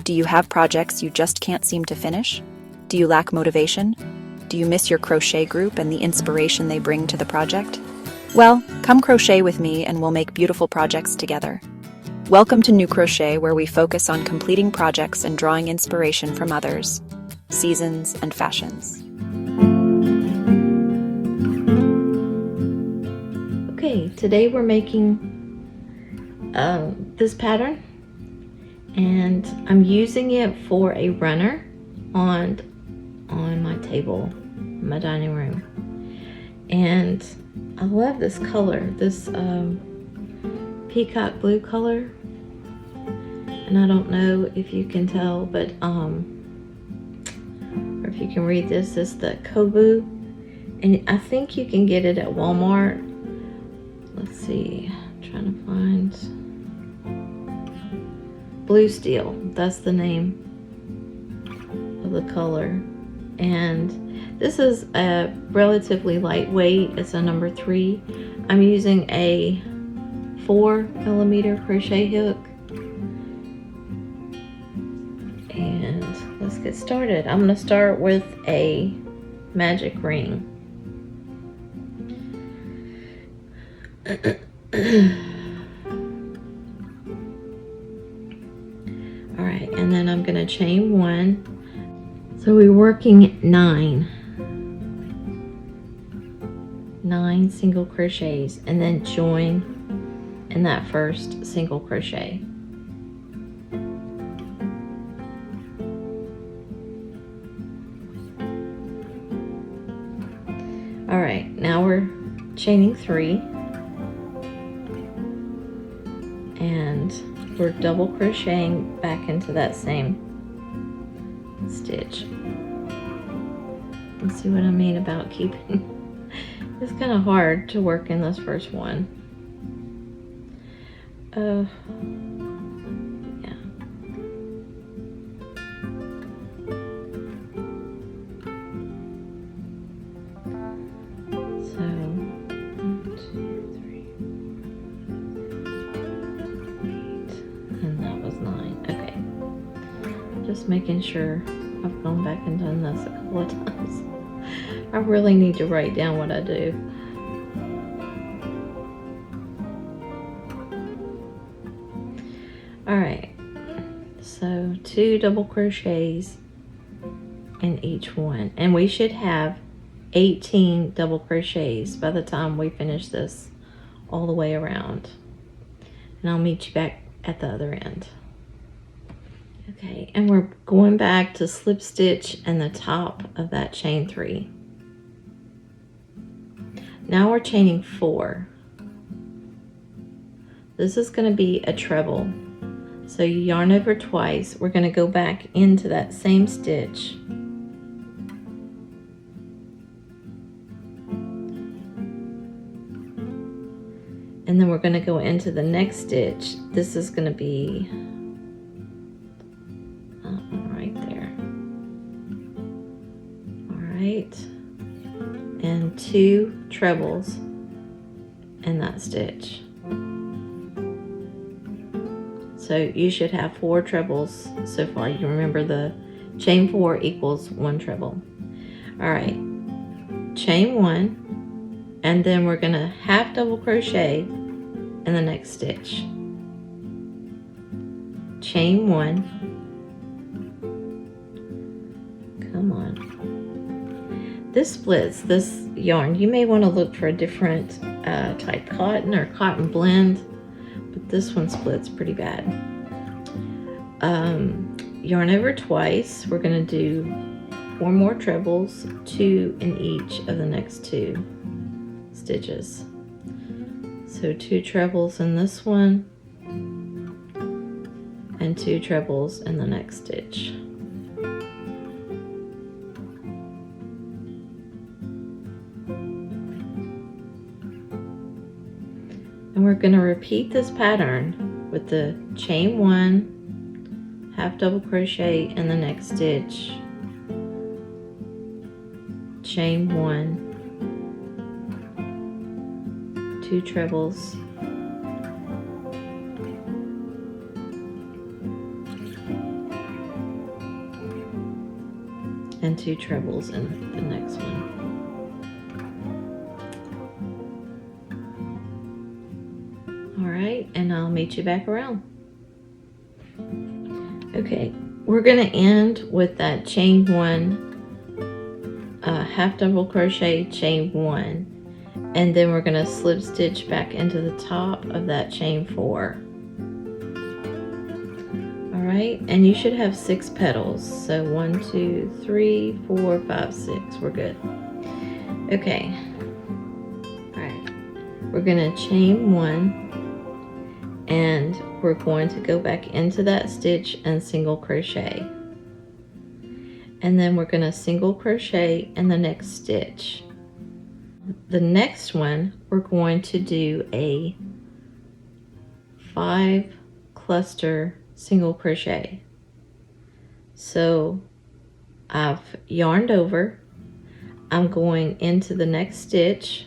Do you have projects you just can't seem to finish? Do you lack motivation? Do you miss your crochet group and the inspiration they bring to the project? Well, come crochet with me and we'll make beautiful projects together. Welcome to New Crochet, where we focus on completing projects and drawing inspiration from others, seasons, and fashions. Okay, today we're making this pattern, and I'm using it for a runner on my table in my dining room. And I love this color, this peacock blue color. And I don't know if you can tell, but or if you can read this, it's the Kobu, and I think you can get it at Walmart. Let's see, I'm trying to find Blue Steel. That's the name of the color. And this is a relatively lightweight. It's a number 3. I'm using a 4mm crochet hook. And let's get started. I'm going to start with a magic ring. Alright, and then I'm going to chain 1. So we're working 9 single crochets, and then join in that first single crochet. Alright, now we're chaining 3, and we're double crocheting back into that same stitch. Let's see what I mean about keeping. It's kind of hard to work in this first one. Yeah. So 1, 2, 3, 8, and that was 9. Okay. Just making sure. I've gone back and done this a couple of times. I really need to write down what I do. Alright, so 2 double crochets in each one. And we should have 18 double crochets by the time we finish this all the way around. And I'll meet you back at the other end. Okay, and we're going back to slip stitch and the top of that chain 3. Now we're chaining 4. This is going to be a treble. So you yarn over twice. We're going to go back into that same stitch. And then we're going to go into the next stitch. This is going to be right there. All right. And 2 trebles in that stitch. So you should have 4 trebles so far. You remember the chain 4 equals 1 treble. All right, chain 1, and then we're gonna half double crochet in the next stitch. Chain 1. Come on. This splits, this yarn. You may want to look for a different type cotton or cotton blend, but this one splits pretty bad. Yarn over twice. We're going to do 4 more trebles, 2 in each of the next 2 stitches. So 2 trebles in this one and 2 trebles in the next stitch. And we're going to repeat this pattern with the chain 1, half double crochet in the next stitch, chain 1, 2 trebles, and 2 trebles in the next one. All right, and I'll meet you back around. Okay, we're gonna end with that chain 1, half double crochet, chain 1, and then we're gonna slip stitch back into the top of that chain 4. All right, and you should have 6 petals. So 1, 2, 3, 4, 5, 6. We're good. Okay. All right. We're gonna chain 1, and we're going to go back into that stitch and single crochet. And then we're gonna single crochet in the next stitch. The next one, we're going to do a 5 cluster single crochet. So I've yarned over, I'm going into the next stitch.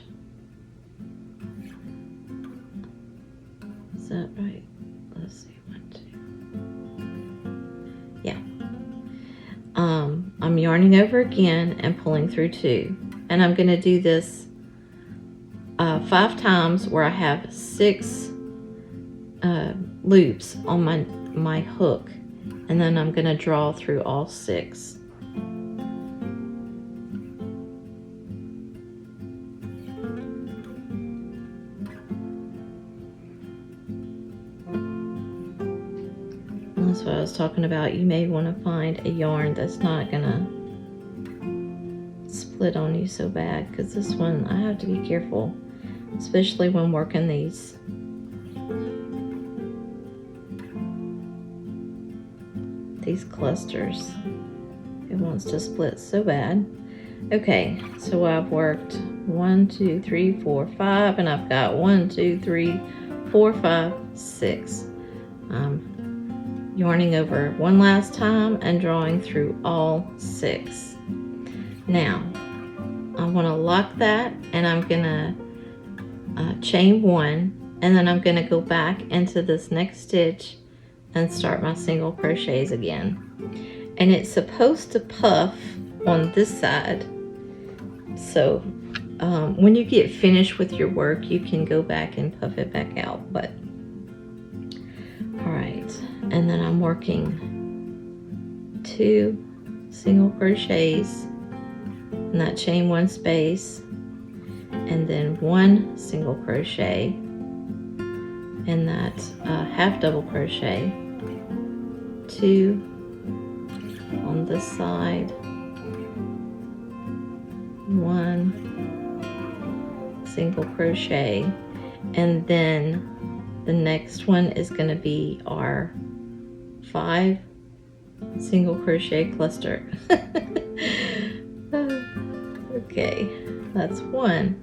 Is that right? Let's see, 1, 2. Yeah. I'm yarning over again and pulling through 2. And I'm gonna do this 5 times where I have 6 loops on my hook, and then I'm gonna draw through all 6. And that's what I was talking about. You may want to find a yarn that's not gonna split on you so bad, because this one I have to be careful, especially when working these. These clusters. It wants to split so bad. Okay, so I've worked 1, 2, 3, 4, 5, and I've got 1, 2, 3, 4, 5, 6. Yarning over one last time and drawing through all 6. Now, I want to lock that, and I'm gonna chain 1, and then I'm gonna go back into this next stitch and start my single crochets again. And it's supposed to puff on this side. So when you get finished with your work, you can go back and puff it back out. But all right, and then I'm working 2 single crochets in that chain 1 space, and then 1 single crochet in that half double crochet, 2 on this side, 1 single crochet, and then the next one is going to be our 5 single crochet cluster. Okay, that's 1,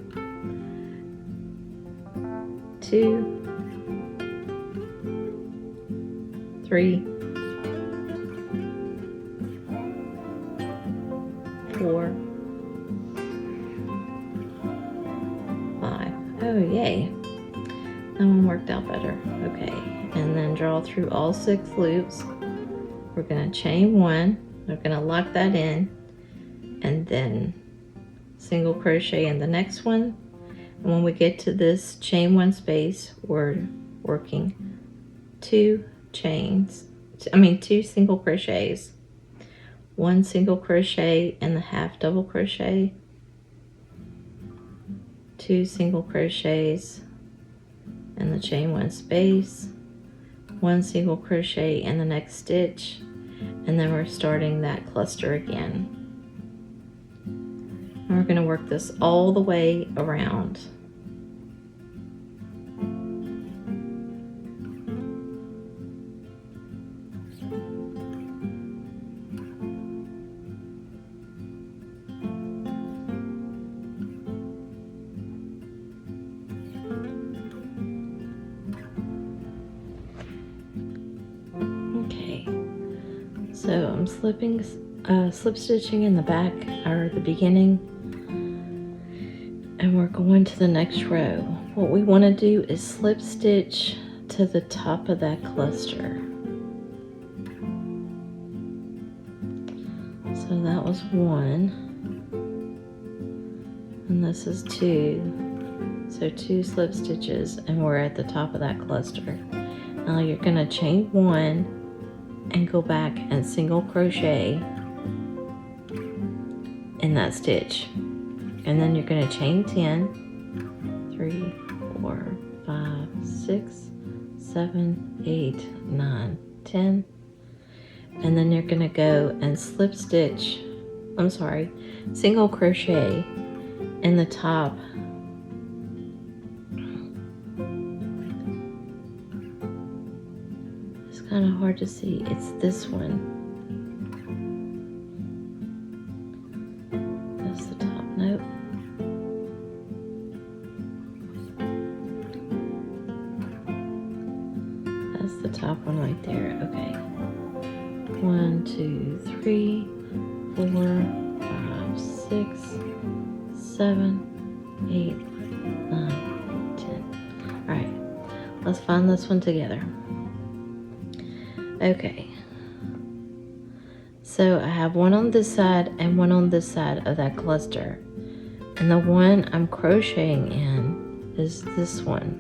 2, 3, 4, 5. Oh, yay. That one worked out better. Okay, and then draw through all 6 loops. We're going to chain 1. We're going to lock that in, and then single crochet in the next one. And when we get to this chain 1 space, we're working 2 single crochets, 1 single crochet in the half double crochet, 2 single crochets in the chain 1 space, 1 single crochet in the next stitch, and then we're starting that cluster again. And we're going to work this all the way around. Okay, so I'm slip stitching in the back or the beginning, and we're going to the next row. What we want to do is slip stitch to the top of that cluster. So So that was 1, and this is 2. So 2 slip stitches, and we're at the top of that cluster. Now you're going to chain 1 and go back and single crochet in that stitch, and then you're going to chain 10, 3, 4, 5, 6, 7, 8, 9, 10, and then you're going to go and single crochet in the top kind of hard to see. It's this one. That's the top. Nope. That's the top one right there. Okay. 1, 2, 3, 4, 5, 6, 7, 8, 9, 10. All right. Let's find this one together. Okay, so I have one on this side and one on this side of that cluster, and the one I'm crocheting in is this one,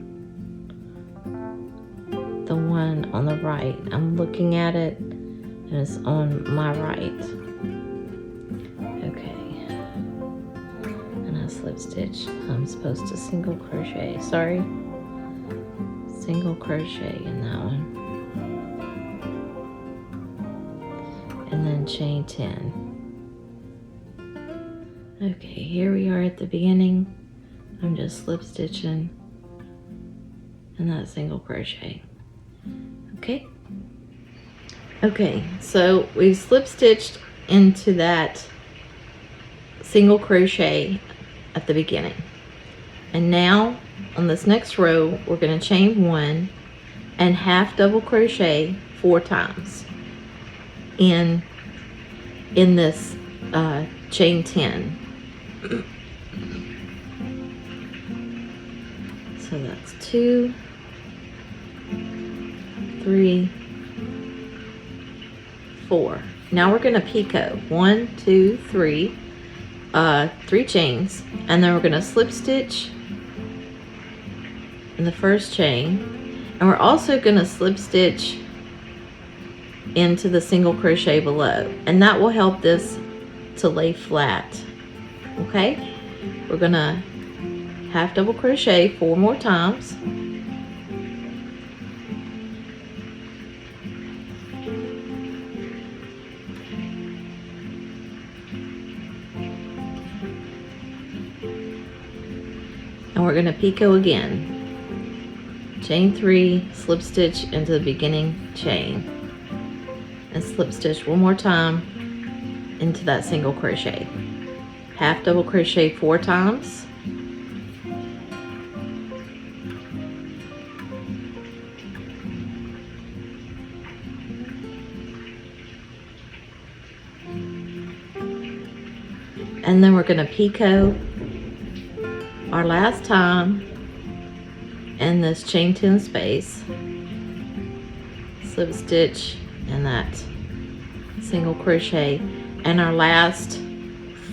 the one on the right. I'm looking at it and it's on my right. Okay, and I slip stitch. I'm supposed to single crochet, single crochet in that one. And then chain 10. Okay, here we are at the beginning. I'm just slip stitching and that single crochet. Okay, so we slip stitched into that single crochet at the beginning, and now on this next row we're going to chain 1 and half double crochet 4 times in this chain 10. So that's 2, 3, 4. Now we're going to picot 1, 2, 3, 3 chains, and then we're going to slip stitch in the first chain, and we're also going to slip stitch into the single crochet below, and that will help this to lay flat. Okay, we're gonna half double crochet 4 more times, and we're gonna picot again, chain 3, slip stitch into the beginning chain, and slip stitch 1 more time into that single crochet, half double crochet 4 times, and then we're going to picot our last time in this chain 10 space, slip stitch in that single crochet, and our last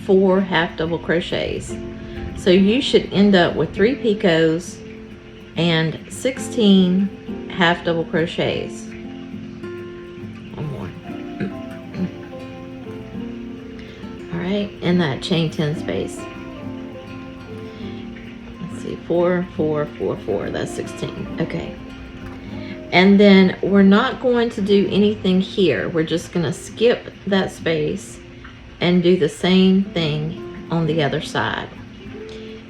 4 half double crochets. So you should end up with 3 picots and 16 half double crochets. One more. All right, in that chain 10 space. Let's see, 4, 4, 4, 4, that's 16. Okay. And then we're not going to do anything here. We're just going to skip that space and do the same thing on the other side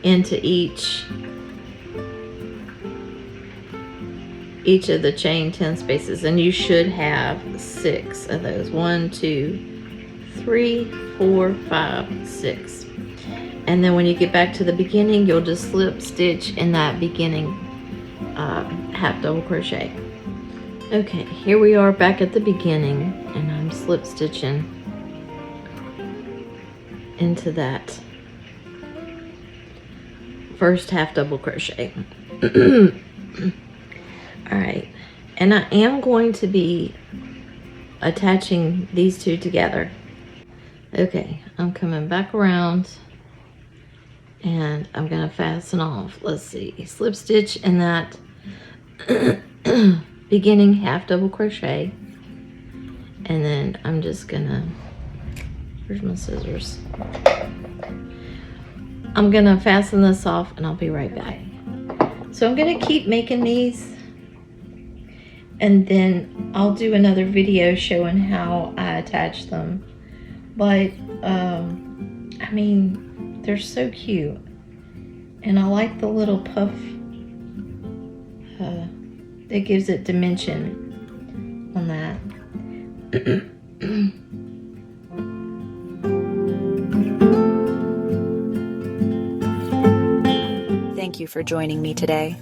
into each of the chain 10 spaces, and you should have 6 of those. 1, 2, 3, 4, 5, 6. And then when you get back to the beginning, you'll just slip stitch in that beginning half double crochet. Okay, here we are back at the beginning, and I'm slip stitching into that first half double crochet. All right, and I am going to be attaching these two together. Okay, I'm coming back around and I'm gonna fasten off. Let's see, slip stitch in that beginning half double crochet, and then I'm just gonna, where's my scissors? I'm gonna fasten this off and I'll be right back. So I'm gonna keep making these, and then I'll do another video showing how I attach them. But I mean, they're so cute, and I like the little puff that gives it dimension on that. Thank you for joining me today.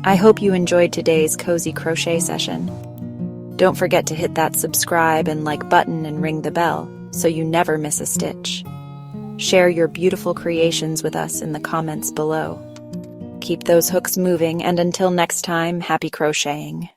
I hope you enjoyed today's cozy crochet session. Don't forget to hit that subscribe and like button and ring the bell so you never miss a stitch. Share your beautiful creations with us in the comments below. Keep those hooks moving, and until next time, happy crocheting.